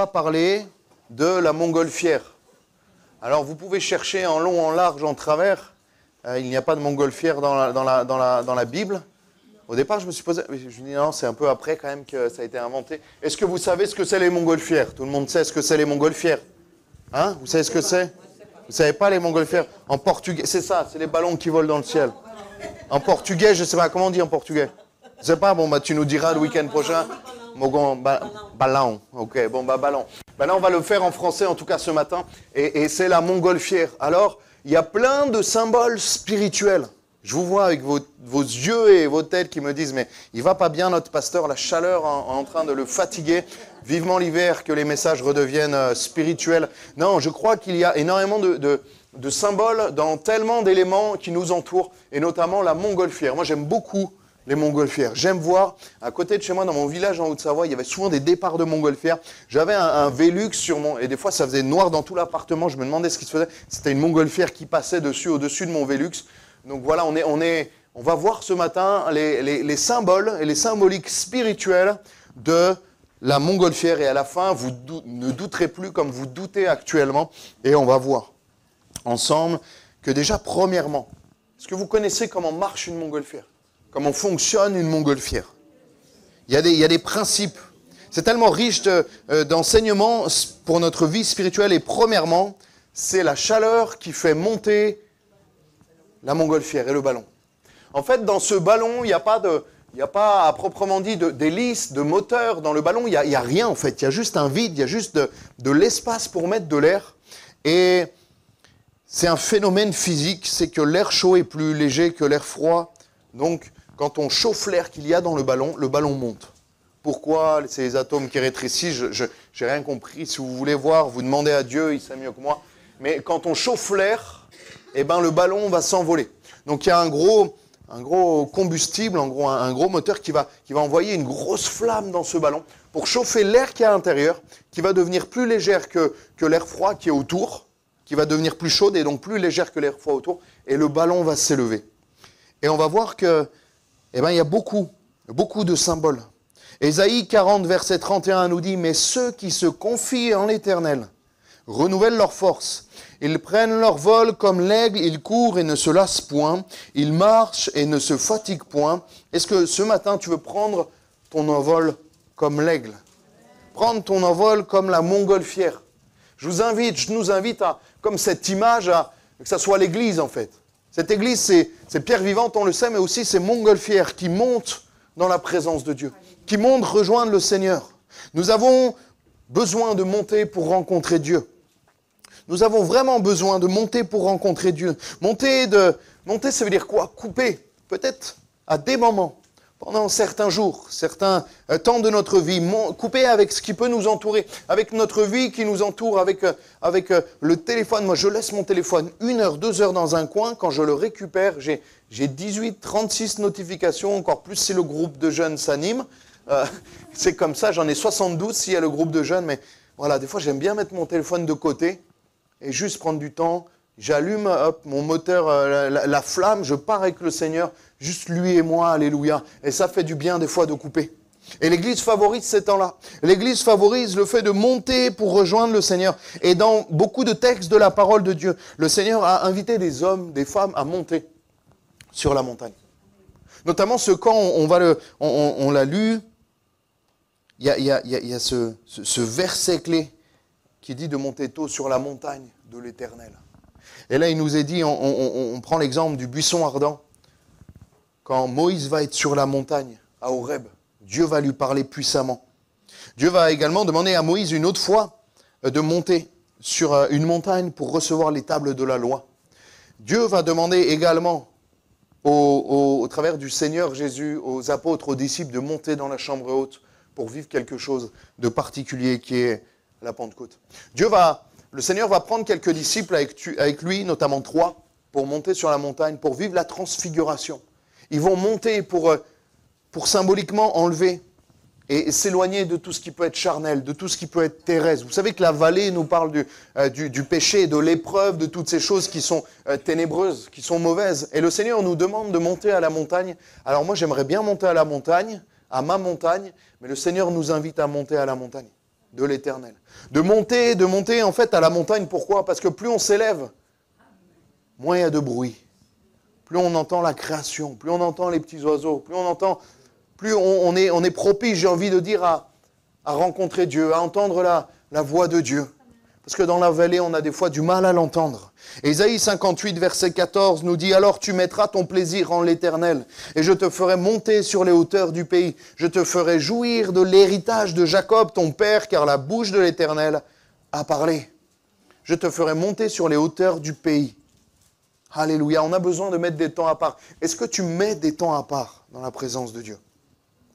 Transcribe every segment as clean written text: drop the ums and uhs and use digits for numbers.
va parler de la montgolfière. Alors, vous pouvez chercher en long, en large, en travers. Il n'y a pas de montgolfière dans la Bible. Au départ, je me suis posé... Je me dis non, c'est un peu après quand même que ça a été inventé. Est-ce que vous savez ce que c'est les montgolfières? Tout le monde sait ce que c'est les montgolfières. Hein? Vous savez ce que c'est? Vous ne savez pas les montgolfières? En portugais, c'est ça, c'est les ballons qui volent dans le ciel. En portugais, je ne sais pas, comment on dit en portugais? Je ne sais pas, bon, bah, tu nous diras le week-end prochain. Ballon, ok, bon, bah, ballon. Ben là, on va le faire en français, en tout cas ce matin, et c'est la montgolfière. Alors, il y a plein de symboles spirituels. Je vous vois avec vos yeux et vos têtes qui me disent, mais il va pas bien notre pasteur, la chaleur en train de le fatiguer. Vivement l'hiver, que les messages redeviennent spirituels. Non, je crois qu'il y a énormément de symboles dans tellement d'éléments qui nous entourent, et notamment la montgolfière. Moi, j'aime beaucoup les montgolfières. J'aime voir, à côté de chez moi, dans mon village en Haute-Savoie, il y avait souvent des départs de montgolfières. J'avais un Velux sur mon... Et des fois, ça faisait noir dans tout l'appartement. Je me demandais ce qui se faisait. C'était une montgolfière qui passait au-dessus de mon Velux. Donc voilà, on va voir ce matin les symboles et les symboliques spirituelles de la montgolfière. Et à la fin, vous ne douterez plus comme vous doutez actuellement. Et on va voir ensemble que déjà, premièrement, est-ce que vous connaissez comment marche une montgolfière? Comment fonctionne une montgolfière? Il y a des principes. C'est tellement riche d'enseignements pour notre vie spirituelle. Et premièrement, c'est la chaleur qui fait monter la montgolfière et le ballon. En fait, dans ce ballon, il n'y a pas à proprement dit d'hélice, de moteur dans le ballon. Il n'y a rien en fait. Il y a juste un vide, il y a juste de l'espace pour mettre de l'air. Et c'est un phénomène physique, c'est que l'air chaud est plus léger que l'air froid. Donc, quand on chauffe l'air qu'il y a dans le ballon monte. Pourquoi ces atomes qui rétrécissent? Je n'ai rien compris. Si vous voulez voir, vous demandez à Dieu, il sait mieux que moi. Mais quand on chauffe l'air, eh ben, le ballon va s'envoler. Donc il y a un gros combustible, un gros moteur qui va envoyer une grosse flamme dans ce ballon pour chauffer l'air qui est à l'intérieur, qui va devenir plus légère que l'air froid qui est autour, qui va devenir plus chaude et donc plus légère que l'air froid autour, et le ballon va s'élever. Et on va voir que, il y a beaucoup de symboles. Ésaïe 40, verset 31 nous dit « Mais ceux qui se confient en l'Éternel renouvellent leur force. Ils prennent leur vol comme l'aigle, ils courent et ne se lassent point. Ils marchent et ne se fatiguent point. » Est-ce que ce matin, tu veux prendre ton envol comme l'aigle? Prendre ton envol comme la montgolfière. Je nous invite à, comme cette image, que ça soit l'église en fait. Cette église, c'est pierre vivante, on le sait, mais aussi c'est montgolfière qui monte dans la présence de Dieu, qui monte rejoindre le Seigneur. Nous avons besoin de monter pour rencontrer Dieu. Nous avons vraiment besoin de monter pour rencontrer Dieu. Monter, ça veut dire quoi? Couper, peut-être à des moments, pendant certains jours, certains temps de notre vie, couper avec ce qui peut nous entourer, avec notre vie qui nous entoure, avec le téléphone. Moi, je laisse mon téléphone 1 heure, 2 heures dans un coin. Quand je le récupère, j'ai 18, 36 notifications, encore plus si le groupe de jeunes s'anime. C'est comme ça, j'en ai 72 s'il y a le groupe de jeunes. Mais voilà, des fois, j'aime bien mettre mon téléphone de côté et juste prendre du temps. J'allume mon moteur, la flamme, je pars avec le Seigneur, juste lui et moi, alléluia. Et ça fait du bien des fois de couper. Et l'Église favorise ces temps-là. L'Église favorise le fait de monter pour rejoindre le Seigneur. Et dans beaucoup de textes de la parole de Dieu, le Seigneur a invité des hommes, des femmes à monter sur la montagne. Notamment ce quand on l'a lu, il y a ce verset clé qui dit de monter tôt sur la montagne de l'Éternel. Et là, il nous est dit, on prend l'exemple du buisson ardent. Quand Moïse va être sur la montagne, à Horeb, Dieu va lui parler puissamment. Dieu va également demander à Moïse une autre fois de monter sur une montagne pour recevoir les tables de la loi. Dieu va demander également, au travers du Seigneur Jésus, aux apôtres, aux disciples, de monter dans la chambre haute pour vivre quelque chose de particulier qui est la Pentecôte. Le Seigneur va prendre quelques disciples avec lui, notamment 3, pour monter sur la montagne, pour vivre la transfiguration. Ils vont monter pour symboliquement enlever et s'éloigner de tout ce qui peut être charnel, de tout ce qui peut être terrestre. Vous savez que la vallée nous parle du péché, de l'épreuve, de toutes ces choses qui sont ténébreuses, qui sont mauvaises. Et le Seigneur nous demande de monter à la montagne. Alors moi, j'aimerais bien monter à la montagne, à ma montagne, mais le Seigneur nous invite à monter à la montagne. de l'Éternel. De monter en fait à la montagne. Pourquoi? Parce que plus on s'élève, moins il y a de bruit. Plus on entend la création, plus on entend les petits oiseaux, plus on est propice, j'ai envie de dire, à rencontrer Dieu, à entendre la voix de Dieu. Parce que dans la vallée, on a des fois du mal à l'entendre. Et Isaïe 58, verset 14 nous dit « Alors tu mettras ton plaisir en l'Éternel, et je te ferai monter sur les hauteurs du pays. Je te ferai jouir de l'héritage de Jacob, ton père, car la bouche de l'Éternel a parlé. Je te ferai monter sur les hauteurs du pays. » Alléluia, on a besoin de mettre des temps à part. Est-ce que tu mets des temps à part dans la présence de Dieu?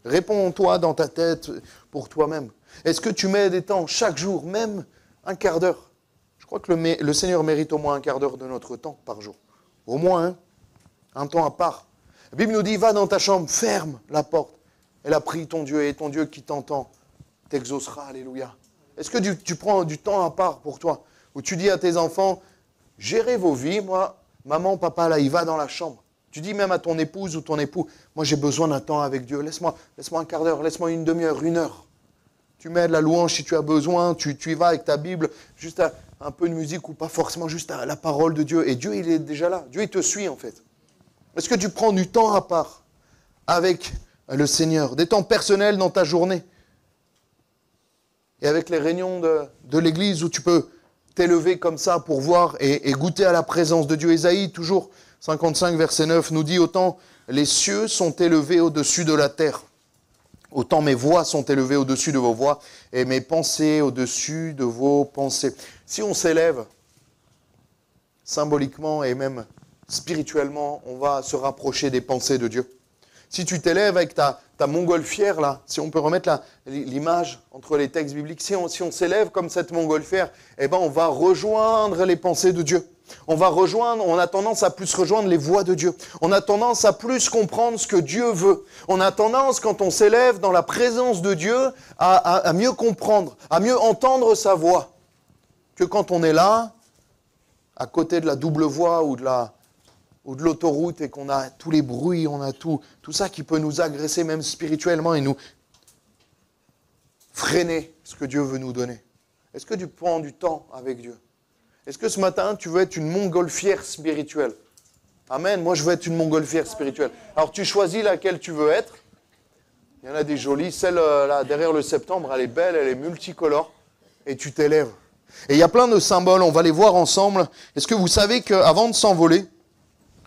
Réponds-toi dans ta tête pour toi-même. Est-ce que tu mets des temps chaque jour, même un quart d'heure? Je crois que le Seigneur mérite au moins un quart d'heure de notre temps par jour. Au moins, un temps à part. La Bible nous dit, va dans ta chambre, ferme la porte. Elle a pris ton Dieu, et ton Dieu qui t'entend t'exaucera. Alléluia. Est-ce que tu prends du temps à part pour toi? Où tu dis à tes enfants, gérez vos vies, moi, maman, papa, là, il va dans la chambre. Tu dis même à ton épouse ou ton époux, moi j'ai besoin d'un temps avec Dieu, laisse-moi un quart d'heure, laisse-moi une demi-heure, une heure. Tu mets de la louange si tu as besoin, tu y vas avec ta Bible, juste un peu de musique ou pas forcément, juste la parole de Dieu. Et Dieu, il est déjà là, Dieu, il te suit en fait. Est-ce que tu prends du temps à part avec le Seigneur, des temps personnels dans ta journée? Et avec les réunions de l'église où tu peux t'élever comme ça pour voir et goûter à la présence de Dieu. Ésaïe, toujours 55, verset 9, nous dit « Autant les cieux sont élevés au-dessus de la terre, autant mes voix sont élevées au-dessus de vos voix, et mes pensées au-dessus de vos pensées. » Si on s'élève, symboliquement et même spirituellement, on va se rapprocher des pensées de Dieu. Si tu t'élèves avec ta montgolfière, là, si on peut remettre l'image entre les textes bibliques, si on s'élève comme cette montgolfière, eh ben on va rejoindre les pensées de Dieu. On a tendance à plus rejoindre les voies de Dieu. On a tendance à plus comprendre ce que Dieu veut. On a tendance, quand on s'élève dans la présence de Dieu, à mieux comprendre, à mieux entendre sa voix, que quand on est là, à côté de la double voie ou de l'autoroute et qu'on a tous les bruits, on a tout ça qui peut nous agresser même spirituellement et nous freiner ce que Dieu veut nous donner. Est-ce que tu prends du temps avec Dieu? Est-ce que ce matin, tu veux être une montgolfière spirituelle? Amen, moi je veux être une montgolfière spirituelle. Alors tu choisis laquelle tu veux être. Il y en a des jolies, celle là derrière le septembre, elle est belle, elle est multicolore. Et tu t'élèves. Et il y a plein de symboles, on va les voir ensemble. Est-ce que vous savez qu'avant de s'envoler,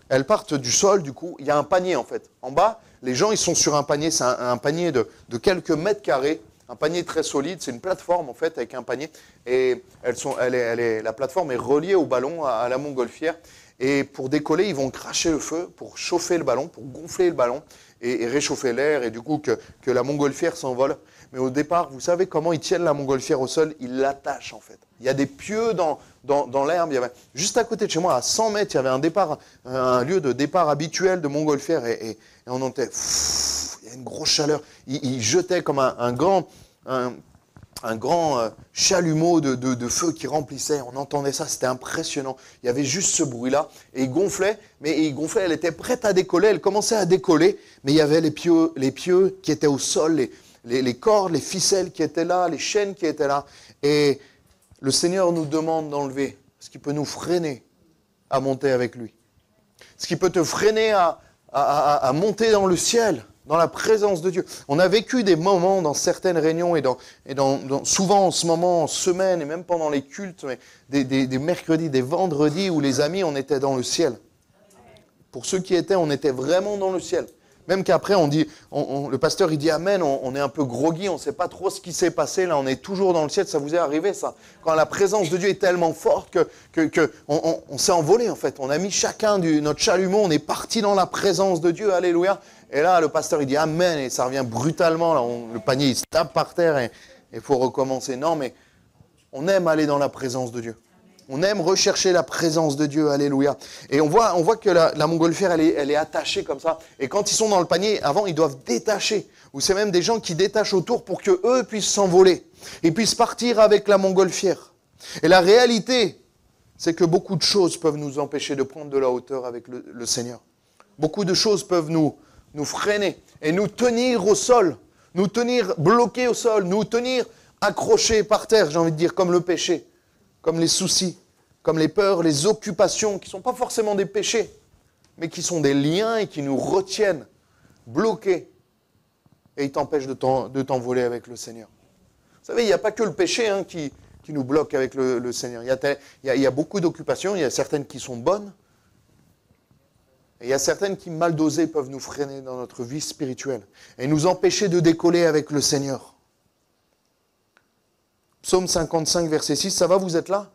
elles partent du sol, du coup, il y a un panier en fait. En bas, les gens ils sont sur un panier, c'est un panier de quelques mètres carrés. Un panier très solide, c'est une plateforme en fait avec un panier et la plateforme est reliée au ballon, à la montgolfière et pour décoller, ils vont cracher le feu pour chauffer le ballon, pour gonfler le ballon et réchauffer l'air et du coup que la montgolfière s'envole. Mais au départ, vous savez comment ils tiennent la montgolfière au sol? Ils l'attachent en fait. Il y a des pieux dans l'herbe. Juste à côté de chez moi, à 100 mètres, il y avait un lieu de départ habituel de montgolfière et on entendait... Il y a une grosse chaleur. Il jetait comme un grand chalumeau de feu qui remplissait. On entendait ça, c'était impressionnant. Il y avait juste ce bruit-là. Et il gonflait, elle était prête à décoller. Elle commençait à décoller, mais il y avait les pieux qui étaient au sol, les cordes, les ficelles qui étaient là, les chaînes qui étaient là. Et le Seigneur nous demande d'enlever ce qui peut nous freiner à monter avec lui. Ce qui peut te freiner à monter dans le ciel, dans la présence de Dieu. On a vécu des moments dans certaines réunions et souvent en ce moment, en semaine et même pendant les cultes, mais des mercredis, des vendredis où les amis, on était dans le ciel. Pour ceux qui étaient, on était vraiment dans le ciel. Même qu'après, le pasteur il dit Amen, on est un peu groggy, on ne sait pas trop ce qui s'est passé, là on est toujours dans le ciel, ça vous est arrivé ça? Quand la présence de Dieu est tellement forte qu'on s'est envolé en fait, on a mis chacun notre chalumeau, on est parti dans la présence de Dieu, alléluia. Et là le pasteur il dit Amen et ça revient brutalement, là, le panier il se tape par terre et il faut recommencer. Non mais on aime aller dans la présence de Dieu. On aime rechercher la présence de Dieu, alléluia. Et on voit que la montgolfière, elle est attachée comme ça. Et quand ils sont dans le panier, avant, ils doivent détacher. Ou c'est même des gens qui détachent autour pour qu'eux puissent s'envoler. Et puissent partir avec la montgolfière. Et la réalité, c'est que beaucoup de choses peuvent nous empêcher de prendre de la hauteur avec le Seigneur. Beaucoup de choses peuvent nous freiner et nous tenir au sol. Nous tenir bloqués au sol. Nous tenir accrochés par terre, j'ai envie de dire, comme le péché, comme les soucis, comme les peurs, les occupations, qui ne sont pas forcément des péchés, mais qui sont des liens et qui nous retiennent bloqués. Et ils t'empêchent de t'envoler avec le Seigneur. Vous savez, il n'y a pas que le péché qui nous bloque avec le Seigneur. Il y a beaucoup d'occupations, il y a certaines qui sont bonnes, et il y a certaines qui, mal dosées, peuvent nous freiner dans notre vie spirituelle et nous empêcher de décoller avec le Seigneur. Psaume 55, verset 6, ça va, vous êtes là?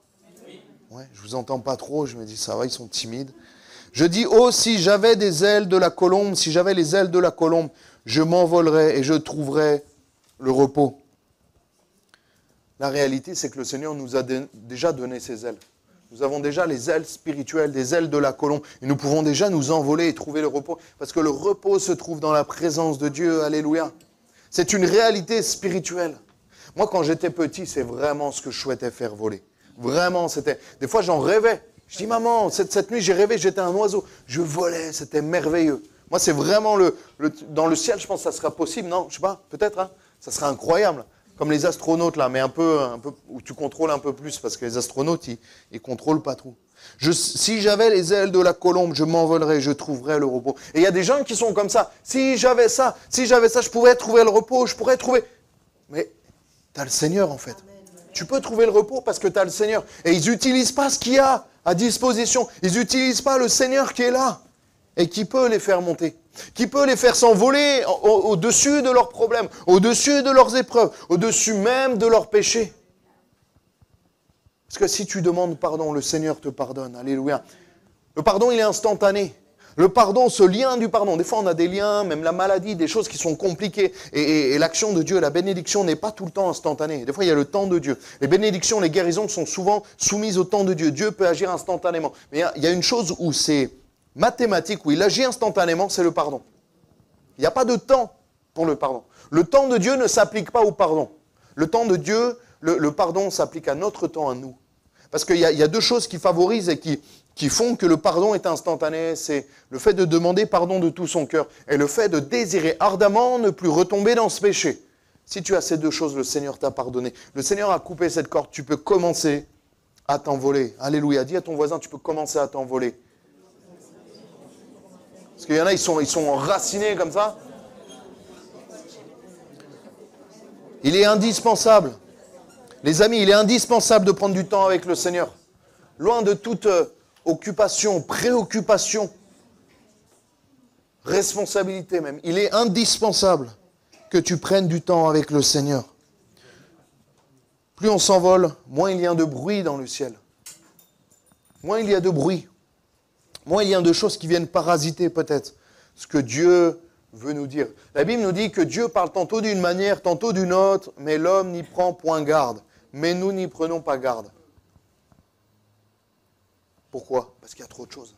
Oui. Ouais, je ne vous entends pas trop, je me dis, ça va, ils sont timides. Je dis, oh, si j'avais des ailes de la colombe, si j'avais les ailes de la colombe, je m'envolerais et je trouverais le repos. La réalité, c'est que le Seigneur nous a déjà donné ses ailes. Nous avons déjà les ailes spirituelles, des ailes de la colombe. Et nous pouvons déjà nous envoler et trouver le repos. Parce que le repos se trouve dans la présence de Dieu. Alléluia. C'est une réalité spirituelle. Moi, quand j'étais petit, c'est vraiment ce que je souhaitais faire voler. Vraiment, c'était... Des fois, j'en rêvais. Je dis, maman, cette nuit, j'ai rêvé, j'étais un oiseau. Je volais, c'était merveilleux. Moi, c'est vraiment dans le ciel, je pense que ça sera possible, non? Je sais pas, peut-être, hein? Ça sera incroyable. Comme les astronautes, là, mais un peu, où tu contrôles un peu plus, parce que les astronautes, ils contrôlent pas trop. Si j'avais les ailes de la colombe, je m'envolerais, je trouverais le repos. Et il y a des gens qui sont comme ça. Si j'avais ça, je pourrais trouver le repos, je pourrais trouver... Mais tu as le Seigneur, en fait. Tu peux trouver le repos parce que tu as le Seigneur. Et ils n'utilisent pas ce qu'il y a à disposition. Ils n'utilisent pas le Seigneur qui est là et qui peut les faire monter, qui peut les faire s'envoler au-dessus de leurs problèmes, au-dessus de leurs épreuves, au-dessus même de leurs péchés. Parce que si tu demandes pardon, le Seigneur te pardonne. Alléluia. Le pardon, il est instantané. Le pardon, ce lien du pardon. Des fois, on a des liens, même la maladie, des choses qui sont compliquées. Et l'action de Dieu, la bénédiction n'est pas tout le temps instantanée. Des fois, il y a le temps de Dieu. Les bénédictions, les guérisons sont souvent soumises au temps de Dieu. Dieu peut agir instantanément. Mais il y a une chose où c'est mathématique, où il agit instantanément, c'est le pardon. Il n'y a pas de temps pour le pardon. Le temps de Dieu ne s'applique pas au pardon. Le temps de Dieu, le pardon s'applique à notre temps, à nous. Parce qu'il y a deux choses qui favorisent et qui font que le pardon est instantané. C'est le fait de demander pardon de tout son cœur et le fait de désirer ardemment ne plus retomber dans ce péché. Si tu as ces deux choses, le Seigneur t'a pardonné. Le Seigneur a coupé cette corde, tu peux commencer à t'envoler. Alléluia. Dis à ton voisin, tu peux commencer à t'envoler. Parce qu'il y en a, ils sont enracinés comme ça. Il est indispensable. Les amis, il est indispensable de prendre du temps avec le Seigneur. Loin de toute occupation, préoccupation, responsabilité même. Il est indispensable que tu prennes du temps avec le Seigneur. Plus on s'envole, moins il y a de bruit dans le ciel. Moins il y a de bruit. Moins il y a de choses qui viennent parasiter peut-être ce que Dieu veut nous dire. La Bible nous dit que Dieu parle tantôt d'une manière, tantôt d'une autre, mais l'homme n'y prend point garde. Mais nous n'y prenons pas garde. Pourquoi? Parce qu'il y a trop de choses.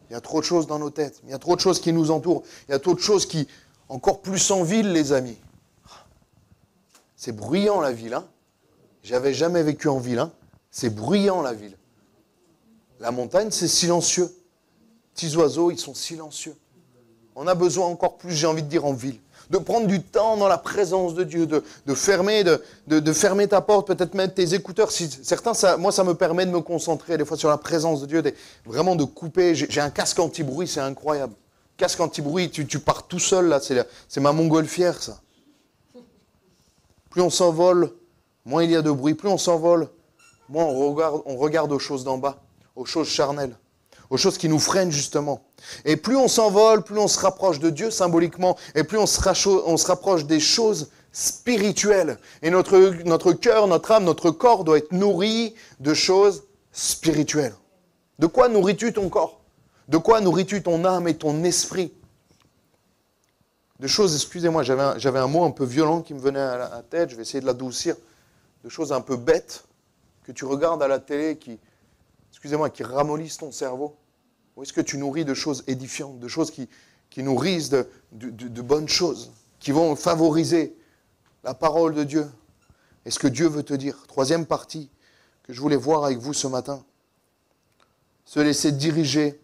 Il y a trop de choses dans nos têtes. Il y a trop de choses qui nous entourent. Il y a trop de choses qui, encore plus en ville, les amis. C'est bruyant la ville. Hein? J'avais jamais vécu en ville. Hein? C'est bruyant la ville. La montagne, c'est silencieux. Petits oiseaux, ils sont silencieux. On a besoin encore plus, j'ai envie de dire, en ville. De prendre du temps dans la présence de Dieu, de fermer ta porte, peut-être mettre tes écouteurs. Moi, ça me permet de me concentrer des fois sur la présence de Dieu, vraiment de couper. J'ai un casque anti-bruit, c'est incroyable. Casque anti-bruit, tu pars tout seul, là, c'est ma montgolfière, ça. Plus on s'envole, moins il y a de bruit. Plus on s'envole, moins on regarde aux choses d'en bas, aux choses charnelles, aux choses qui nous freinent justement. Et plus on s'envole, plus on se rapproche de Dieu symboliquement, et plus on se rapproche des choses spirituelles. Et notre cœur, notre âme, notre corps doit être nourri de choses spirituelles. De quoi nourris-tu ton corps? De quoi nourris-tu ton âme et ton esprit? De choses, excusez-moi, j'avais un mot un peu violent qui me venait à la tête, je vais essayer de l'adoucir. De choses un peu bêtes que tu regardes à la télé qui ramollissent ton cerveau. Ou est-ce que tu nourris de choses édifiantes, de choses qui nourrissent de bonnes choses, qui vont favoriser la parole de Dieu? Et ce que Dieu veut te dire. Troisième partie que je voulais voir avec vous ce matin. Se laisser diriger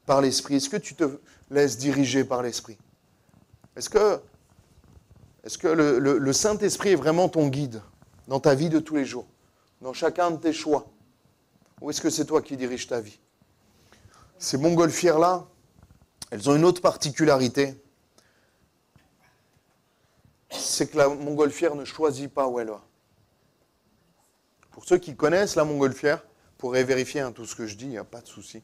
par l'Esprit. Est-ce que tu te laisses diriger par l'Esprit? Est-ce que le Saint-Esprit est vraiment ton guide? dans ta vie de tous les jours, dans chacun de tes choix? Ou est-ce que c'est toi qui diriges ta vie? Ces montgolfières-là, elles ont une autre particularité. C'est que la montgolfière ne choisit pas où elle va. Pour ceux qui connaissent la montgolfière, vous pourrez vérifier tout ce que je dis, il n'y a pas de souci.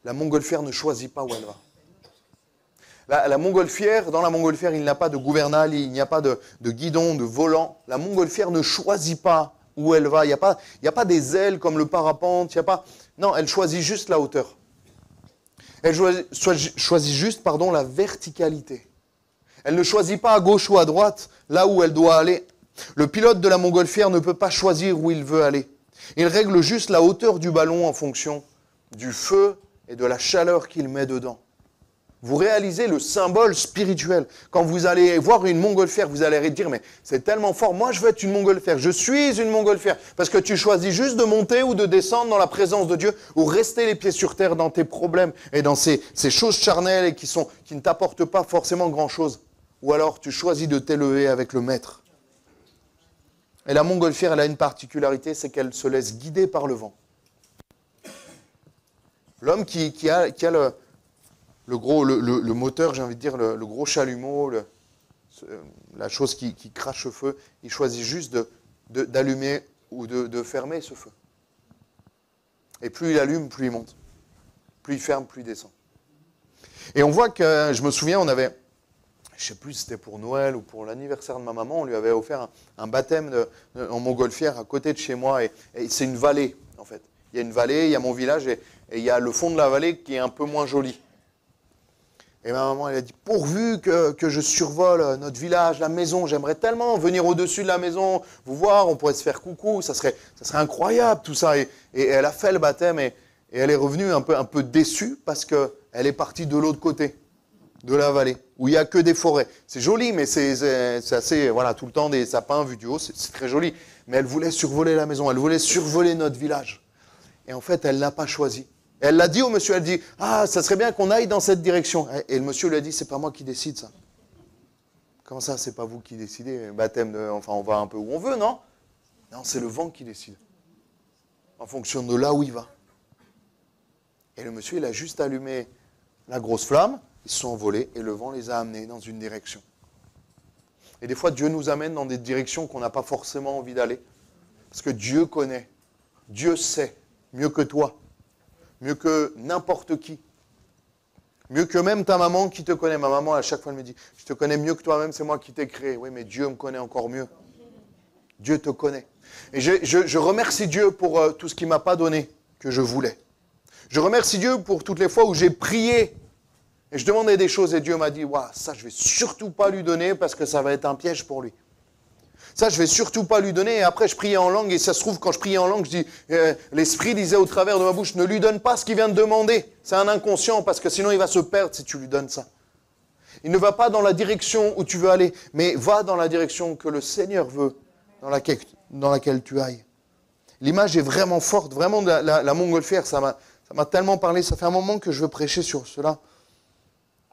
La montgolfière ne choisit pas où elle va. La montgolfière, dans la montgolfière, il n'y a pas de gouvernail, il n'y a pas de guidon, de volant. La montgolfière ne choisit pas où elle va. Il n'y a pas des ailes comme le parapente. Non, elle choisit juste la hauteur. Elle choisit juste la verticalité. Elle ne choisit pas à gauche ou à droite, là où elle doit aller. Le pilote de la montgolfière ne peut pas choisir où il veut aller. Il règle juste la hauteur du ballon en fonction du feu et de la chaleur qu'il met dedans. Vous réalisez le symbole spirituel. Quand vous allez voir une montgolfière, vous allez dire, mais c'est tellement fort, moi je veux être une montgolfière, je suis une montgolfière. Parce que tu choisis juste de monter ou de descendre dans la présence de Dieu, ou rester les pieds sur terre dans tes problèmes et dans ces choses charnelles et qui ne t'apportent pas forcément grand-chose. Ou alors tu choisis de t'élever avec le maître. Et la montgolfière, elle a une particularité, c'est qu'elle se laisse guider par le vent. L'homme qui a le moteur, j'ai envie de dire, le gros chalumeau, la chose qui crache le feu, il choisit juste d'allumer ou de fermer ce feu. Et plus il allume, plus il monte. Plus il ferme, plus il descend. Et on voit que, je me souviens, on avait, je ne sais plus si c'était pour Noël ou pour l'anniversaire de ma maman, on lui avait offert un baptême en montgolfière à côté de chez moi. Et c'est une vallée, en fait. Il y a une vallée, il y a mon village, et il y a le fond de la vallée qui est un peu moins joli. Et ma maman, elle a dit, pourvu que je survole notre village, la maison, j'aimerais tellement venir au-dessus de la maison, vous voir, on pourrait se faire coucou, ça serait incroyable tout ça. Et elle a fait le baptême et elle est revenue un peu déçue parce qu'elle est partie de l'autre côté de la vallée, où il n'y a que des forêts. C'est joli, mais c'est assez, voilà, tout le temps des sapins vus du haut, c'est très joli. Mais elle voulait survoler la maison, elle voulait survoler notre village. Et en fait, elle ne l'a pas choisi. Et elle l'a dit au monsieur, elle dit, ah, ça serait bien qu'on aille dans cette direction. Et le monsieur lui a dit, c'est pas moi qui décide ça. Comment ça, c'est pas vous qui décidez? Baptême, enfin, on va un peu où on veut, non? Non, c'est le vent qui décide. En fonction de là où il va. Et le monsieur, il a juste allumé la grosse flamme, ils se sont envolés et le vent les a amenés dans une direction. Et des fois, Dieu nous amène dans des directions qu'on n'a pas forcément envie d'aller. Parce que Dieu connaît, Dieu sait, mieux que toi. Mieux que n'importe qui. Mieux que même ta maman qui te connaît. Ma maman, à chaque fois, elle me dit, je te connais mieux que toi-même, c'est moi qui t'ai créé. Oui, mais Dieu me connaît encore mieux. Dieu te connaît. Et je remercie Dieu pour tout ce qu'il ne m'a pas donné, que je voulais. Je remercie Dieu pour toutes les fois où j'ai prié et je demandais des choses et Dieu m'a dit, waouh, ça, je ne vais surtout pas lui donner parce que ça va être un piège pour lui. Ça, je ne vais surtout pas lui donner. Et après, je priais en langue. Et ça se trouve, quand je priais en langue, je dis, l'Esprit disait au travers de ma bouche, ne lui donne pas ce qu'il vient de demander. C'est un inconscient, parce que sinon, il va se perdre si tu lui donnes ça. Il ne va pas dans la direction où tu veux aller, mais va dans la direction que le Seigneur veut, dans laquelle tu ailles. L'image est vraiment forte. Vraiment, la montgolfière, ça m'a tellement parlé. Ça fait un moment que je veux prêcher sur cela.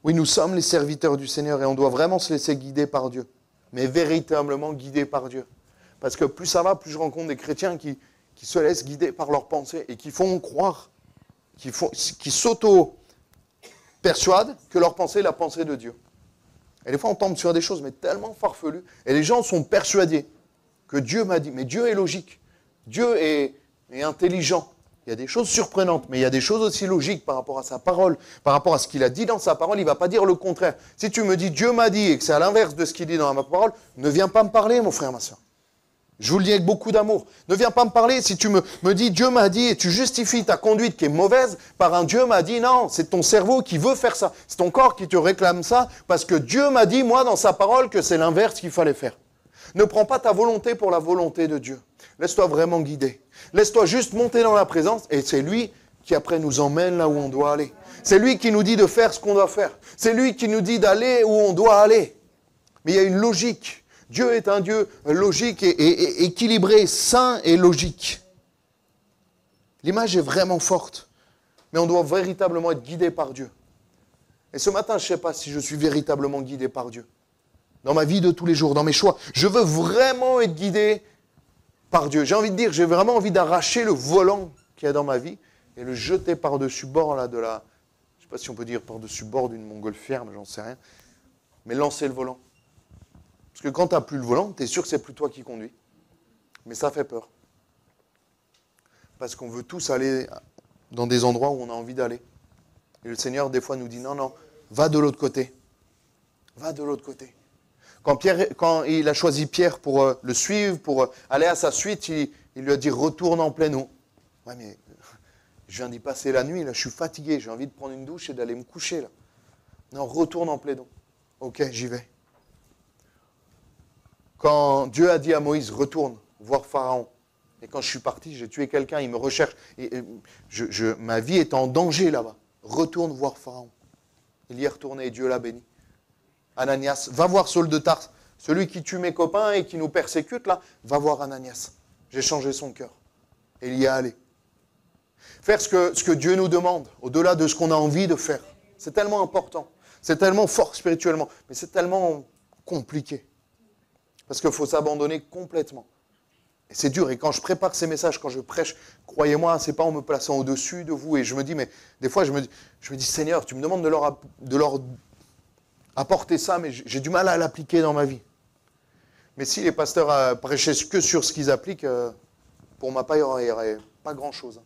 Oui, nous sommes les serviteurs du Seigneur et on doit vraiment se laisser guider par Dieu. Mais véritablement guidés par Dieu. Parce que plus ça va, plus je rencontre des chrétiens qui se laissent guider par leurs pensées et qui font croire, qui s'auto-persuadent que leur pensée est la pensée de Dieu. Et des fois, on tombe sur des choses, mais tellement farfelues. Et les gens sont persuadés que Dieu m'a dit. Mais Dieu est logique. Dieu est intelligent. Il y a des choses surprenantes, mais il y a des choses aussi logiques par rapport à sa parole, par rapport à ce qu'il a dit dans sa parole. Il ne va pas dire le contraire. Si tu me dis Dieu m'a dit et que c'est à l'inverse de ce qu'il dit dans ma parole, ne viens pas me parler, mon frère, ma soeur. Je vous le dis avec beaucoup d'amour. Ne viens pas me parler si tu me dis Dieu m'a dit et tu justifies ta conduite qui est mauvaise par un Dieu m'a dit. Non, c'est ton cerveau qui veut faire ça. C'est ton corps qui te réclame ça parce que Dieu m'a dit, moi, dans sa parole, que c'est l'inverse qu'il fallait faire. Ne prends pas ta volonté pour la volonté de Dieu. Laisse-toi vraiment guider. Laisse-toi juste monter dans la présence et c'est lui qui après nous emmène là où on doit aller. C'est lui qui nous dit de faire ce qu'on doit faire. C'est lui qui nous dit d'aller où on doit aller. Mais il y a une logique. Dieu est un Dieu logique et équilibré, sain et logique. L'image est vraiment forte. Mais on doit véritablement être guidé par Dieu. Et ce matin, je ne sais pas si je suis véritablement guidé par Dieu. dans ma vie de tous les jours, dans mes choix. Je veux vraiment être guidé par Dieu. J'ai envie de dire, j'ai vraiment envie d'arracher le volant qu'il y a dans ma vie et le jeter par-dessus bord là, je ne sais pas si on peut dire par-dessus bord d'une montgolfière, mais j'en sais rien. Mais lancer le volant. Parce que quand tu n'as plus le volant, tu es sûr que c'est plus toi qui conduis. Mais ça fait peur. Parce qu'on veut tous aller dans des endroits où on a envie d'aller. Et le Seigneur, des fois, nous dit, non, non, va de l'autre côté. Va de l'autre côté. Quand il a choisi Pierre pour le suivre, pour aller à sa suite, il lui a dit, retourne en pleine eau. Ouais, mais je viens d'y passer la nuit, là, je suis fatigué, j'ai envie de prendre une douche et d'aller me coucher, là. Non, retourne en pleine eau. Ok, j'y vais. Quand Dieu a dit à Moïse, retourne voir Pharaon, et quand je suis parti, j'ai tué quelqu'un, il me recherche, ma vie est en danger là-bas. Retourne voir Pharaon. Il y est retourné et Dieu l'a béni. Ananias, va voir Saul de Tarse, celui qui tue mes copains et qui nous persécute là, va voir Ananias. J'ai changé son cœur. Et il y est allé. Faire ce que Dieu nous demande, au-delà de ce qu'on a envie de faire. C'est tellement important. C'est tellement fort spirituellement, mais c'est tellement compliqué. Parce qu'il faut s'abandonner complètement. Et c'est dur. Et quand je prépare ces messages, quand je prêche, croyez-moi, ce n'est pas en me plaçant au-dessus de vous. Et je me dis, mais des fois, je me dis, Seigneur, tu me demandes de leur apporter ça, mais j'ai du mal à l'appliquer dans ma vie. Mais si les pasteurs prêchaient que sur ce qu'ils appliquent, pour ma part, il n'y aurait pas grand-chose.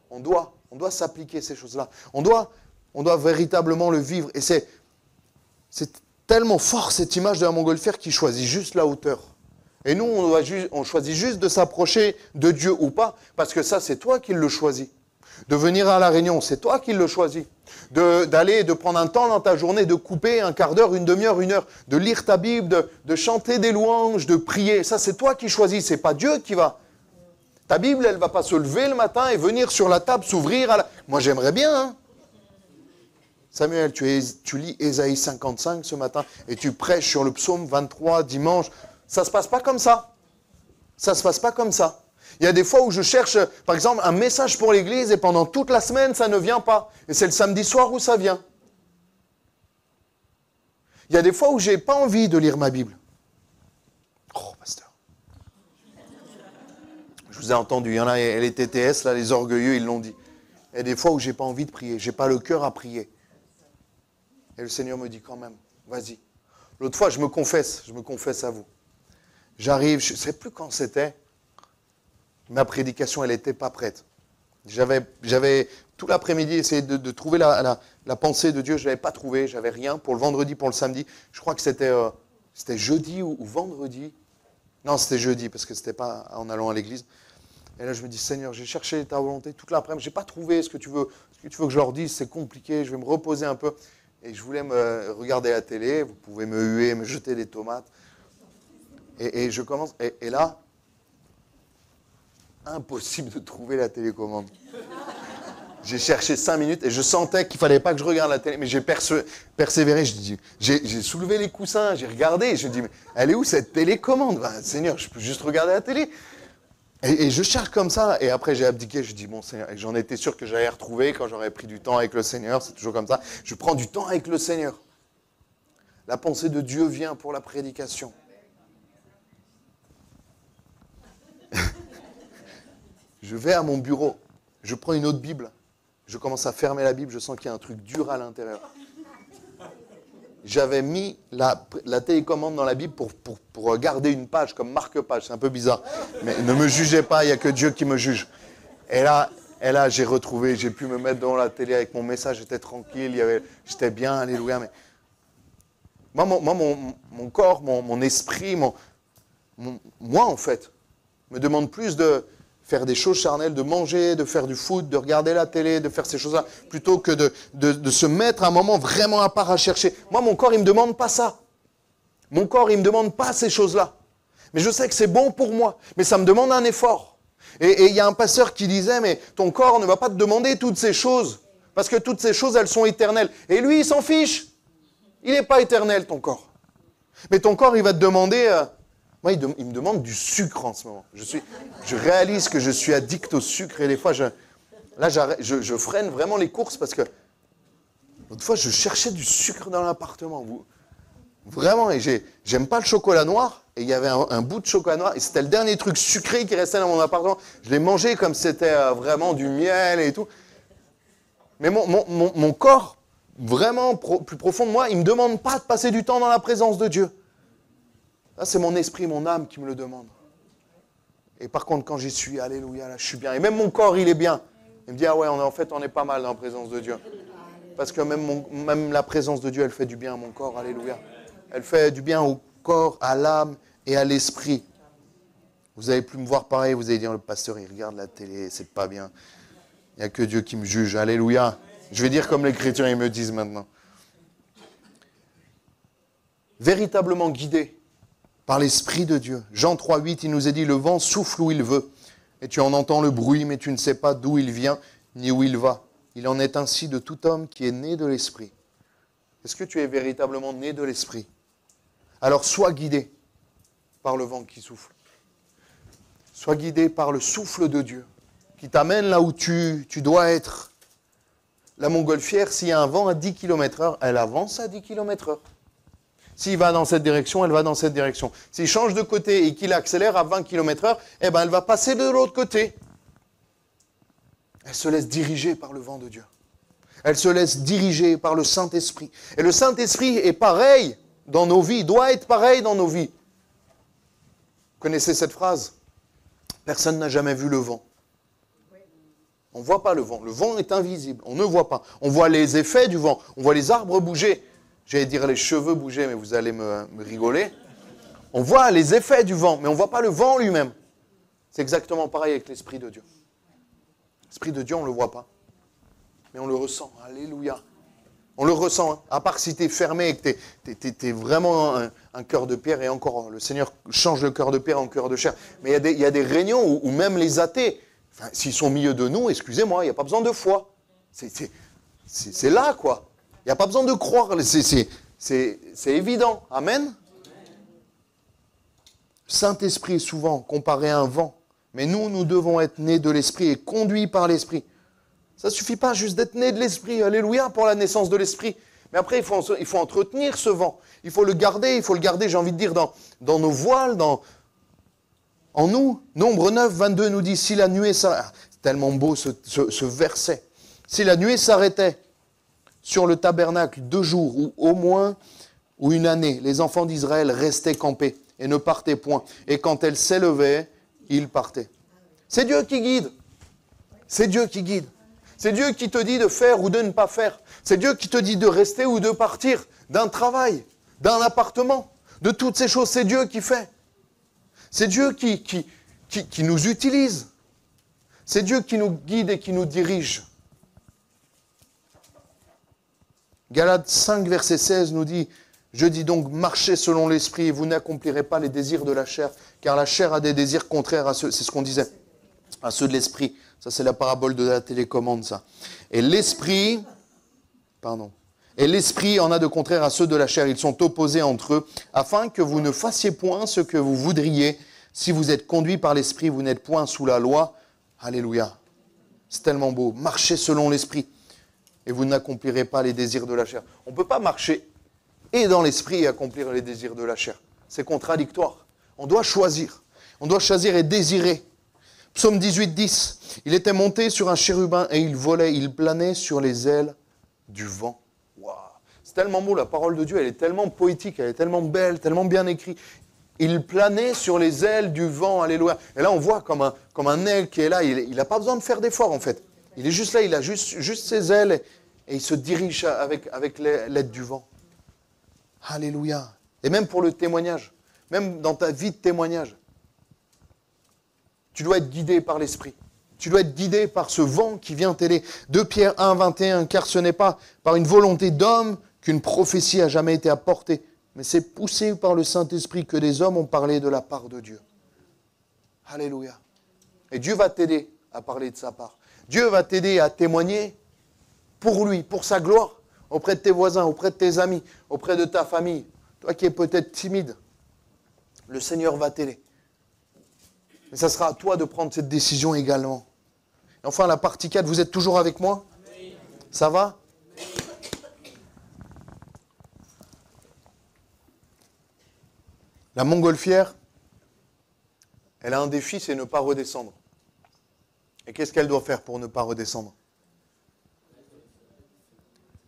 On doit s'appliquer ces choses-là. On doit véritablement le vivre. Et c'est tellement fort cette image de la montgolfière qui choisit juste la hauteur. Et nous, on choisit juste de s'approcher de Dieu ou pas, parce que ça, c'est toi qui le choisis. De venir à la réunion, c'est toi qui le choisis. De prendre un temps dans ta journée, de couper un quart d'heure, une demi-heure, une heure, de lire ta Bible, de chanter des louanges, de prier. Ça, c'est toi qui choisis, c'est pas Dieu qui va. Ta Bible, elle ne va pas se lever le matin et venir sur la table, s'ouvrir à la... Moi, j'aimerais bien, hein. Samuel, tu lis Ésaïe 55 ce matin et tu prêches sur le psaume 23 dimanche. Ça ne se passe pas comme ça. Ça ne se passe pas comme ça. Il y a des fois où je cherche, par exemple, un message pour l'église et pendant toute la semaine, ça ne vient pas. Et c'est le samedi soir où ça vient. Il y a des fois où je n'ai pas envie de lire ma Bible. Oh, pasteur. Je vous ai entendu, il y en a, les TTS, là, les orgueilleux, ils l'ont dit. Il y a des fois où je n'ai pas envie de prier, je n'ai pas le cœur à prier. Et le Seigneur me dit quand même, vas-y. L'autre fois, je me confesse à vous. J'arrive, je ne sais plus quand c'était, ma prédication, elle n'était pas prête. J'avais tout l'après-midi essayé de trouver la pensée de Dieu, je ne l'avais pas trouvée, j'avais rien pour le vendredi, pour le samedi. Je crois que c'était jeudi ou vendredi. Non, c'était jeudi, parce que ce n'était pas en allant à l'église. Et là, je me dis, Seigneur, j'ai cherché ta volonté toute l'après-midi, je n'ai pas trouvé ce que tu veux que je leur dise, c'est compliqué, je vais me reposer un peu. Et je voulais me regarder la télé, vous pouvez me huer, me jeter des tomates. Et je commence, et là, impossible de trouver la télécommande. J'ai cherché 5 minutes et je sentais qu'il ne fallait pas que je regarde la télé, mais j'ai persévéré. J'ai soulevé les coussins, j'ai regardé, et je me dis, mais elle est où cette télécommande? Seigneur, je peux juste regarder la télé. Et je cherche comme ça, et après j'ai abdiqué, je dis, bon Seigneur, et j'en étais sûr que j'allais retrouver quand j'aurais pris du temps avec le Seigneur, c'est toujours comme ça. Je prends du temps avec le Seigneur. La pensée de Dieu vient pour la prédication. Je vais à mon bureau, je prends une autre Bible, je commence à fermer la Bible, je sens qu'il y a un truc dur à l'intérieur. J'avais mis la télécommande dans la Bible pour garder une page comme marque-page, c'est un peu bizarre. Mais ne me jugez pas, il n'y a que Dieu qui me juge. Et là j'ai retrouvé, j'ai pu me mettre devant la télé avec mon message, j'étais tranquille, j'étais bien, alléluia. Mais mon corps, mon esprit, moi en fait, me demande plus de faire des choses charnelles, de manger, de faire du foot, de regarder la télé, de faire ces choses-là, plutôt que de se mettre un moment vraiment à part à chercher. Moi, mon corps, il ne me demande pas ça. Mon corps, il ne me demande pas ces choses-là. Mais je sais que c'est bon pour moi. Mais ça me demande un effort. Et il y a un pasteur qui disait, mais ton corps ne va pas te demander toutes ces choses. Parce que toutes ces choses, elles sont éternelles. Et lui, il s'en fiche. Il n'est pas éternel, ton corps. Mais ton corps, il va te demander... Moi, il me demande du sucre en ce moment. Je réalise que je suis addict au sucre et des fois, je freine vraiment les courses parce que l'autre fois, je cherchais du sucre dans l'appartement. Vraiment, et j'aime pas le chocolat noir. Et il y avait un bout de chocolat noir. Et c'était le dernier truc sucré qui restait dans mon appartement. Je l'ai mangé comme c'était vraiment du miel et tout. Mais mon corps, vraiment plus profond de moi, il ne me demande pas de passer du temps dans la présence de Dieu. Là, c'est mon esprit, mon âme qui me le demande. Et par contre, quand j'y suis, alléluia, là, je suis bien. Et même mon corps, il est bien. Il me dit, ah ouais, en fait, on est pas mal dans la présence de Dieu. Parce que même la présence de Dieu, elle fait du bien à mon corps, alléluia. Elle fait du bien au corps, à l'âme et à l'esprit. Vous n'allez plus me voir pareil, vous allez dire, le pasteur, il regarde la télé, c'est pas bien. Il n'y a que Dieu qui me juge, alléluia. Je vais dire comme les chrétiens, ils me disent maintenant. Véritablement guidé par l'Esprit de Dieu. Jean 3,8, il nous est dit, le vent souffle où il veut. Et tu en entends le bruit, mais tu ne sais pas d'où il vient, ni où il va. Il en est ainsi de tout homme qui est né de l'Esprit. Est-ce que tu es véritablement né de l'Esprit? Alors sois guidé par le vent qui souffle. Sois guidé par le souffle de Dieu, qui t'amène là où tu dois être. La montgolfière, s'il y a un vent à 10 km/h, elle avance à 10 km/h. S'il va dans cette direction, elle va dans cette direction. S'il change de côté et qu'il accélère à 20 km/h, eh ben, elle va passer de l'autre côté. Elle se laisse diriger par le vent de Dieu. Elle se laisse diriger par le Saint-Esprit. Et le Saint-Esprit est pareil dans nos vies, doit être pareil dans nos vies. Vous connaissez cette phrase? Personne n'a jamais vu le vent. On ne voit pas le vent. Le vent est invisible. On ne voit pas. On voit les effets du vent. On voit les arbres bouger. J'allais dire les cheveux bouger, mais vous allez me rigoler. On voit les effets du vent, mais on ne voit pas le vent lui-même. C'est exactement pareil avec l'Esprit de Dieu. L'Esprit de Dieu, on ne le voit pas. Mais on le ressent. Alléluia. On le ressent. Hein. À part si tu es fermé et que tu es vraiment un cœur de pierre. Et encore, le Seigneur change le cœur de pierre en cœur de chair. Mais il y a des réunions où même les athées, enfin, s'ils sont au milieu de nous, excusez-moi, il n'y a pas besoin de foi. C'est là, quoi. Il n'y a pas besoin de croire. C'est évident. Amen. Le Saint-Esprit est souvent comparé à un vent. Mais nous devons être nés de l'Esprit et conduits par l'Esprit. Ça ne suffit pas juste d'être né de l'Esprit. Alléluia pour la naissance de l'Esprit. Mais après, il faut entretenir ce vent. Il faut le garder, j'ai envie de dire, dans nos voiles, en nous. Nombre 9, 22 nous dit, si la nuée s'arrêtait, c'est tellement beau ce verset, si la nuée s'arrêtait sur le tabernacle 2 jours, ou au moins, ou une année, les enfants d'Israël restaient campés et ne partaient point. Et quand elle s'élevait, ils partaient. C'est Dieu qui guide. C'est Dieu qui guide. C'est Dieu qui te dit de faire ou de ne pas faire. C'est Dieu qui te dit de rester ou de partir d'un travail, d'un appartement, de toutes ces choses. C'est Dieu qui fait. C'est Dieu qui nous utilise. C'est Dieu qui nous guide et qui nous dirige. Galates 5, verset 16 nous dit, « Je dis donc, marchez selon l'esprit et vous n'accomplirez pas les désirs de la chair, car la chair a des désirs contraires à ceux, c'est ce qu'on disait, à ceux de l'esprit. » Ça, c'est la parabole de la télécommande, ça. Et l'esprit en a de contraire à ceux de la chair. Ils sont opposés entre eux, afin que vous ne fassiez point ce que vous voudriez. Si vous êtes conduits par l'esprit, vous n'êtes point sous la loi. Alléluia. C'est tellement beau. Marchez selon l'esprit et vous n'accomplirez pas les désirs de la chair. On ne peut pas marcher et dans l'esprit et accomplir les désirs de la chair. C'est contradictoire. On doit choisir. On doit choisir et désirer. Psaume 18, 10. Il était monté sur un chérubin et il volait, il planait sur les ailes du vent. Wow. C'est tellement beau, la parole de Dieu, elle est tellement poétique, elle est tellement belle, tellement bien écrite. Il planait sur les ailes du vent, alléluia. Et là, on voit comme un aigle qui est là, il n'a pas besoin de faire d'effort en fait. Il est juste là, il a juste ses ailes et il se dirige avec l'aide du vent. Alléluia. Et même pour le témoignage, même dans ta vie de témoignage, tu dois être guidé par l'Esprit. Tu dois être guidé par ce vent qui vient t'aider. 2 Pierre 1, 21, car ce n'est pas par une volonté d'homme qu'une prophétie a jamais été apportée, mais c'est poussé par le Saint-Esprit que des hommes ont parlé de la part de Dieu. Alléluia. Et Dieu va t'aider à parler de sa part. Dieu va t'aider à témoigner pour lui, pour sa gloire, auprès de tes voisins, auprès de tes amis, auprès de ta famille. Toi qui es peut-être timide, le Seigneur va t'aider. Mais ça sera à toi de prendre cette décision également. Et enfin, la partie 4, vous êtes toujours avec moi? Ça va? La montgolfière, elle a un défi, c'est ne pas redescendre. Et qu'est-ce qu'elle doit faire pour ne pas redescendre?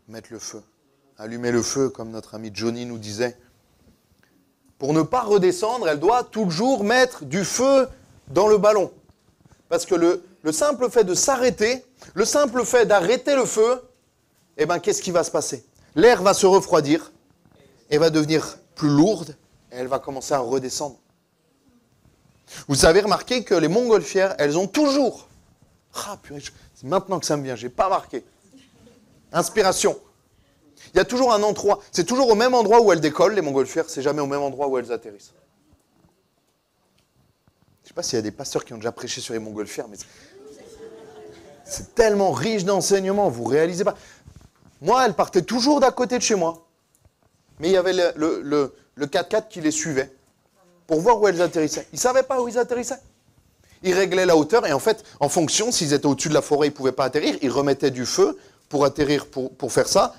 Mettre le feu. Allumer le feu, comme notre ami Johnny nous disait. Pour ne pas redescendre, elle doit toujours mettre du feu dans le ballon. Parce que le simple fait de s'arrêter, le simple fait d'arrêter le feu, eh bien, qu'est-ce qui va se passer? L'air va se refroidir, et va devenir plus lourde, et elle va commencer à redescendre. Vous avez remarqué que les montgolfières, elles ont toujours... Ah purée, c'est maintenant que ça me vient, je n'ai pas marqué. Inspiration. Il y a toujours un endroit, c'est toujours au même endroit où elles décollent, les montgolfières, c'est jamais au même endroit où elles atterrissent. Je ne sais pas s'il y a des pasteurs qui ont déjà prêché sur les montgolfières, mais c'est tellement riche d'enseignements, vous ne réalisez pas. Moi, elles partaient toujours d'à côté de chez moi. Mais il y avait le 4x4 qui les suivait pour voir où elles atterrissaient. Ils ne savaient pas où ils atterrissaient. Ils réglaient la hauteur et en fait, en fonction, s'ils étaient au-dessus de la forêt, ils ne pouvaient pas atterrir, ils remettaient du feu pour atterrir, pour faire ça,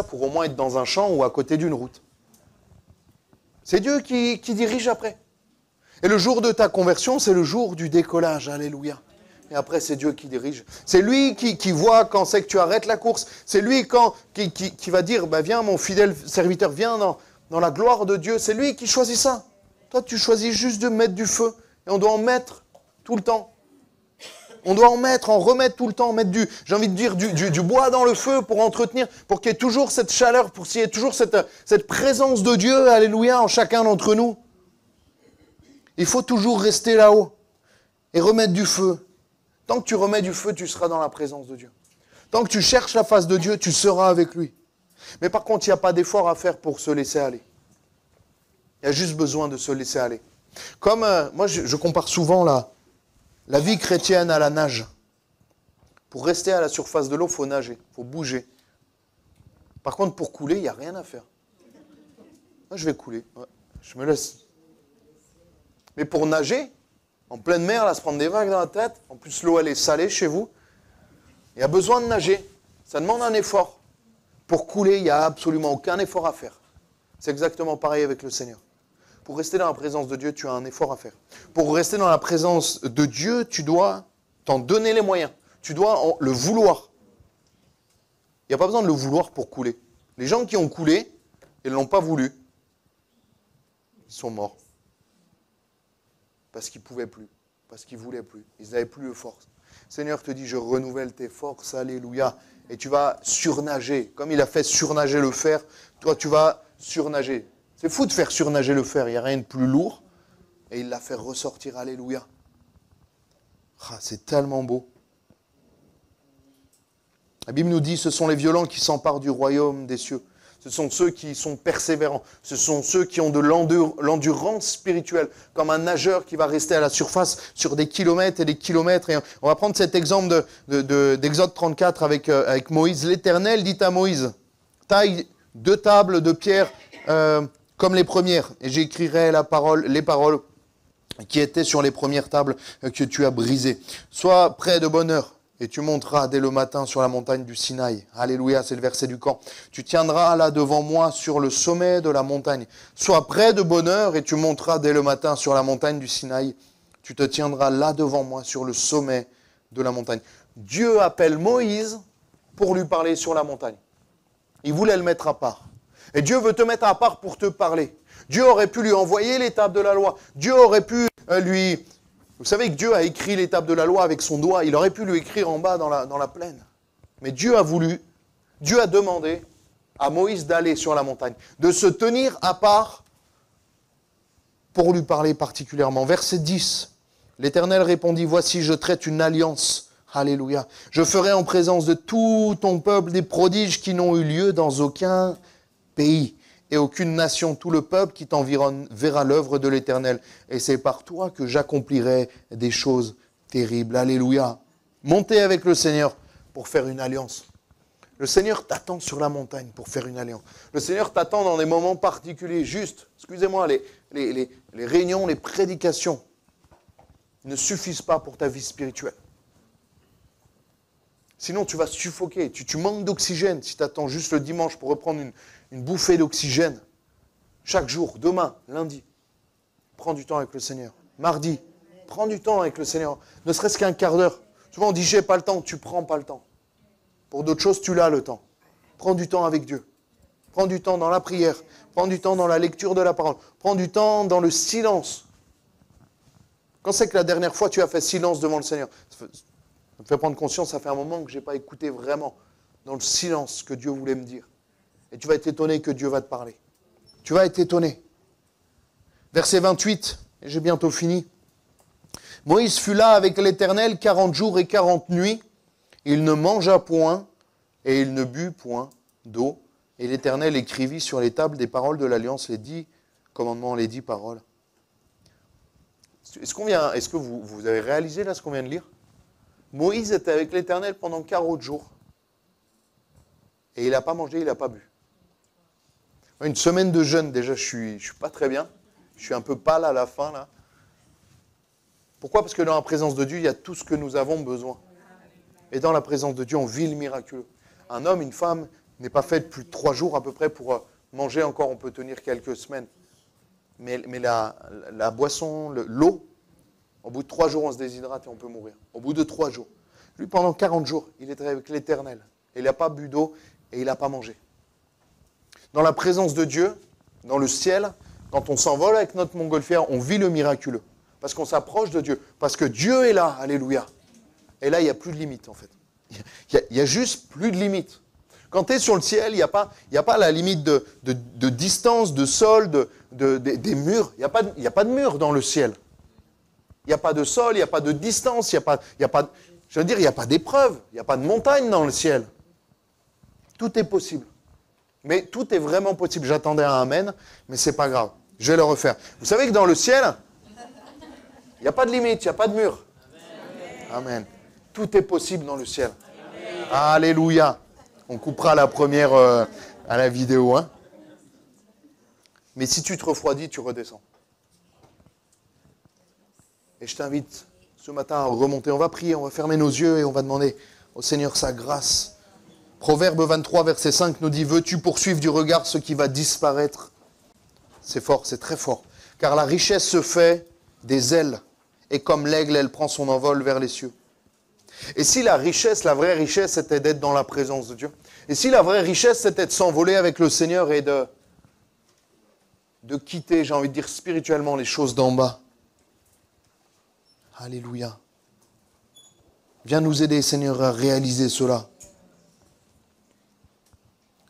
pour au moins être dans un champ ou à côté d'une route. C'est Dieu qui dirige après. Et le jour de ta conversion, c'est le jour du décollage. Alléluia. Et après, c'est Dieu qui dirige. C'est lui qui voit quand c'est que tu arrêtes la course. C'est lui qui va dire, bah, viens mon fidèle serviteur, viens dans la gloire de Dieu. C'est lui qui choisit ça. Toi, tu choisis juste de mettre du feu. Et on doit en mettre tout le temps. On doit en remettre tout le temps, mettre j'ai envie de dire, du bois dans le feu pour entretenir, pour qu'il y ait toujours cette chaleur, pour qu'il y ait toujours cette présence de Dieu, alléluia, en chacun d'entre nous. Il faut toujours rester là-haut et remettre du feu. Tant que tu remets du feu, tu seras dans la présence de Dieu. Tant que tu cherches la face de Dieu, tu seras avec lui. Mais par contre, il n'y a pas d'effort à faire pour se laisser aller. Il y a juste besoin de se laisser aller. Comme, moi, je compare souvent la vie chrétienne à la nage. Pour rester à la surface de l'eau, il faut nager, il faut bouger. Par contre, pour couler, il n'y a rien à faire. Moi, je vais couler, ouais, je me laisse. Mais pour nager, en pleine mer, là, se prendre des vagues dans la tête, en plus l'eau elle est salée chez vous, il y a besoin de nager. Ça demande un effort. Pour couler, il n'y a absolument aucun effort à faire. C'est exactement pareil avec le Seigneur. Pour rester dans la présence de Dieu, tu as un effort à faire. Pour rester dans la présence de Dieu, tu dois t'en donner les moyens. Tu dois le vouloir. Il n'y a pas besoin de le vouloir pour couler. Les gens qui ont coulé, ils ne l'ont pas voulu. Ils sont morts. Parce qu'ils ne pouvaient plus. Parce qu'ils ne voulaient plus. Ils n'avaient plus de force. Le Seigneur te dit, je renouvelle tes forces, alléluia. Et tu vas surnager. Comme il a fait surnager le fer, toi tu vas surnager. C'est fou de faire surnager le fer, il n'y a rien de plus lourd. Et il l'a fait ressortir, alléluia. Ah, c'est tellement beau. La Bible nous dit, ce sont les violents qui s'emparent du royaume des cieux. Ce sont ceux qui sont persévérants. Ce sont ceux qui ont de l'endurance spirituelle. Comme un nageur qui va rester à la surface sur des kilomètres et des kilomètres. Et on va prendre cet exemple d'Exode 34 avec Moïse. L'Éternel dit à Moïse, taille 2 tables de pierre comme les premières. Et j'écrirai les paroles qui étaient sur les premières tables que tu as brisées. Sois prêt de bonne heure. Et tu monteras dès le matin sur la montagne du Sinaï. Alléluia, c'est le verset du camp. Tu tiendras là devant moi sur le sommet de la montagne. Sois prêt de bonne heure et tu monteras dès le matin sur la montagne du Sinaï. Tu te tiendras là devant moi sur le sommet de la montagne. Dieu appelle Moïse pour lui parler sur la montagne. Il voulait le mettre à part. Et Dieu veut te mettre à part pour te parler. Dieu aurait pu lui envoyer l'étape de la loi. Dieu aurait pu lui... Vous savez que Dieu a écrit l'étape de la loi avec son doigt. Il aurait pu lui écrire en bas dans la plaine. Mais Dieu a voulu, Dieu a demandé à Moïse d'aller sur la montagne, de se tenir à part pour lui parler particulièrement. Verset 10, l'Éternel répondit, « Voici, je traite une alliance. » Alléluia. « Je ferai en présence de tout ton peuple des prodiges qui n'ont eu lieu dans aucun pays. » Et aucune nation, tout le peuple qui t'environne verra l'œuvre de l'Éternel. Et c'est par toi que j'accomplirai des choses terribles. Alléluia. Montez avec le Seigneur pour faire une alliance. Le Seigneur t'attend sur la montagne pour faire une alliance. Le Seigneur t'attend dans des moments particuliers. Juste, excusez-moi, les réunions, les prédications ne suffisent pas pour ta vie spirituelle. Sinon, tu vas suffoquer. Tu manques d'oxygène si tu attends juste le dimanche pour reprendre une bouffée d'oxygène. Chaque jour, demain, lundi. prends du temps avec le Seigneur. Mardi, prends du temps avec le Seigneur. Ne serait-ce qu'un quart d'heure. Souvent on dit j'ai pas le temps, tu prends pas le temps. Pour d'autres choses, tu l'as le temps. Prends du temps avec Dieu. Prends du temps dans la prière. Prends du temps dans la lecture de la parole. Prends du temps dans le silence. Quand c'est que la dernière fois tu as fait silence devant le Seigneur? Ça me fait prendre conscience, ça fait un moment que je n'ai pas écouté vraiment dans le silence ce que Dieu voulait me dire. Et tu vas être étonné que Dieu va te parler. Tu vas être étonné. Verset 28, et j'ai bientôt fini. Moïse fut là avec l'Éternel 40 jours et 40 nuits. Il ne mangea point et il ne but point d'eau. Et l'Éternel écrivit sur les tables des paroles de l'Alliance les 10 commandements, les 10 paroles. Est-ce que vous avez réalisé là ce qu'on vient de lire? Moïse était avec l'Éternel pendant 40 jours. Et il n'a pas mangé, il n'a pas bu. Une semaine de jeûne, déjà, je suis pas très bien. Je suis un peu pâle à la fin, là. Pourquoi? Parce que dans la présence de Dieu, il y a tout ce que nous avons besoin. Et dans la présence de Dieu, on vit le miraculeux. Un homme, une femme, n'est pas fait de plus de 3 jours à peu près pour manger encore. On peut tenir quelques semaines. Mais la boisson, l'eau, au bout de 3 jours, on se déshydrate et on peut mourir. Au bout de 3 jours. Lui, pendant 40 jours, il était avec l'Éternel. Il n'a pas bu d'eau et il n'a pas mangé. Dans la présence de Dieu, dans le ciel, quand on s'envole avec notre montgolfière, on vit le miraculeux. Parce qu'on s'approche de Dieu. Parce que Dieu est là, alléluia. Et là, il n'y a plus de limite, en fait. Il y a juste plus de limite. Quand tu es sur le ciel, il n'y a pas la limite de distance, de sol, des murs. Il n'y a pas de mur dans le ciel. Il n'y a pas de sol, il n'y a pas de distance, il n'y a pas d'épreuve, il n'y a pas de montagne dans le ciel. Tout est possible. Mais tout est vraiment possible. J'attendais un amen, mais c'est pas grave. Je vais le refaire. Vous savez que dans le ciel, il n'y a pas de limite, il n'y a pas de mur. Amen. Tout est possible dans le ciel. Alléluia. On coupera la première à la vidéo. Hein. Mais si tu te refroidis, tu redescends. Et je t'invite ce matin à remonter. On va prier, on va fermer nos yeux et on va demander au Seigneur sa grâce. Proverbe 23, verset 5 nous dit « Veux-tu poursuivre du regard ce qui va disparaître ?» C'est fort, c'est très fort. Car la richesse se fait des ailes. Et comme l'aigle, elle prend son envol vers les cieux. Et si la richesse, la vraie richesse, c'était d'être dans la présence de Dieu. Et si la vraie richesse, c'était de s'envoler avec le Seigneur et de quitter, j'ai envie de dire spirituellement, les choses d'en bas. Alléluia. Viens nous aider, Seigneur, à réaliser cela.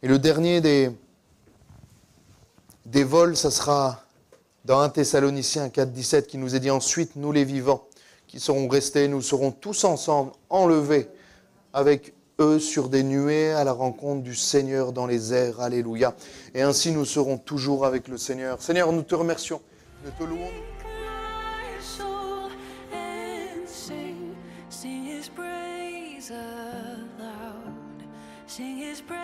Et le dernier des vols, ça sera dans 1 Thessaloniciens 4, 17, qui nous est dit « Ensuite, nous les vivants, qui seront restés, nous serons tous ensemble enlevés avec eux sur des nuées à la rencontre du Seigneur dans les airs. » Alléluia. Et ainsi, nous serons toujours avec le Seigneur. Seigneur, nous te remercions. Nous te louons. Sing his praise aloud. Sing his praise.